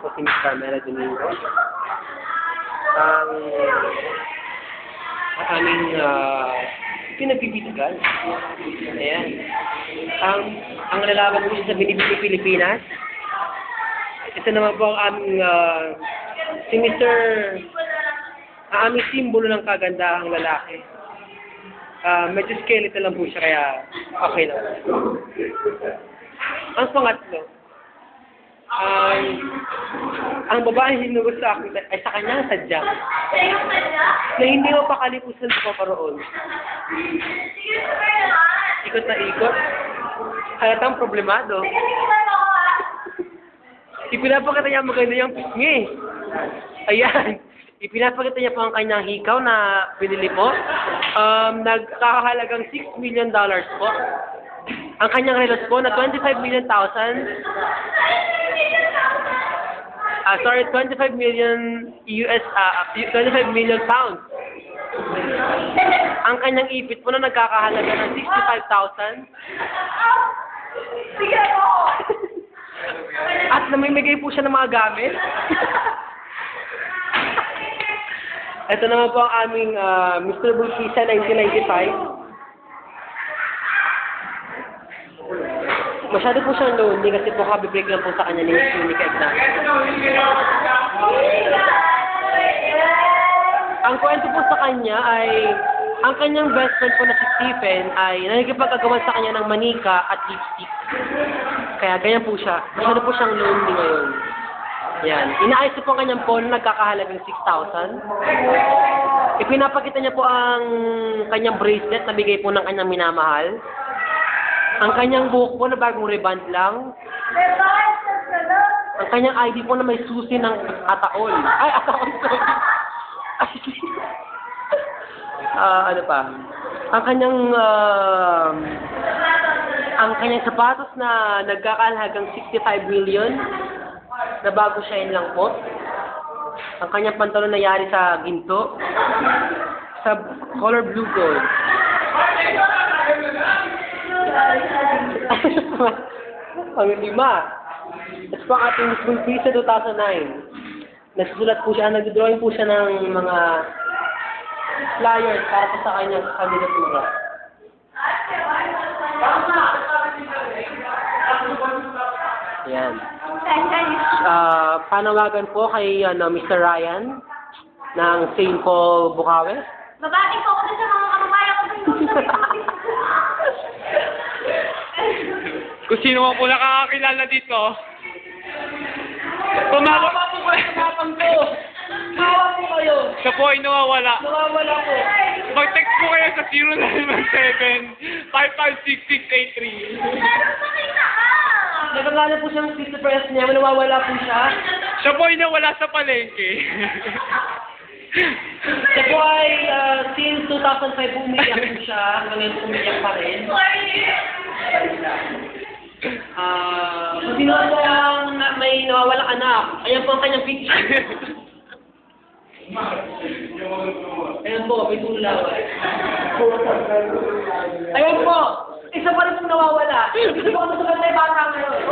po si Miss Carmela Domingo. Ang aming pinagpipitigan. Ayan. Ang lalaban po siya sa Binibili Pilipinas. Ito naman po ang aming si Mr. Ang aming simbolo ng kagandahang lalaki. Medyo skeletal lang po siya, kaya okay lang. Ang pangatlo, ang babaeng hinugos sa akin ay sa kanyang sadya na hindi mo pakalipusan sa paparoon. Ikot na ikot. Halatang problemado. Ipinapakita niya maganda yung pisngi. Ayan. Ipinapakita niya po ang kanyang hikaw na binili po. Nagkakahalagang $6 million po. Ang kanyang relos po na 25 million pounds. Ang kanyang ipit po na nagkakahalaga ng 65,000. At namimigay po siya ng mga gamit. Ito naman po ang aming Mr. Bulkisa 1995. Masyado po siyang lonely kasi po kabibreak lang po sa kanya ni Miss Unica Ignacio. Ang kwento po sa kanya ay ang kanyang best friend po na si Stephen ay nakikipag-agawan sa kanya ng manika at lipstick. Kaya ganyan po siya. Masyado po siyang lonely ngayon. Yan. Inaayos po ang kanyang phone na nagkakahalagang 6,000. Ipinapakita niya po ang kanyang bracelet na bigay po ng kanyang minamahal. Ang kanyang buhok po na bagong reband lang. Ang kanyang ID po na may susi ng ataol. Ay, ataol ko. Ano pa? Ang kanyang sapatos na nagkakahalagang 65 million na bago shine lang po. Ang kanyang pantalon na yari sa ginto. Sa color blue gold. Ang lima. Ito po ang ating Miss Bulkisa 2009. Nagsusulat po siya, nag-drawing po siya ng mga flyers para po sa kanyang kandidatura. Yan. Panawagan po kay Mr. Ryan ng St. Paul, Bukawi. Babati po ako sa mga kababayan ko sa Kung sino mo po nakakakilala dito, Tumawa po kayo sa matang to. Tumawa po kayo. siya po ay nawawala. Nawawala po. Mag-text po kayo sa 0917-55683. Nagkakala po siyang sister press niya, nawawala po siya. Siya po ay nawala sa palengke. Siya po ay since 2005 umiyak po siya, hanggang umiyak pa rin. Kung sino po ang may nawawalang anak, ayan po ang kanyang picture. Ayan po, may tulaw. Ayan po, isa pa rin pong nawawala. Hindi po ako sa bata ngayon.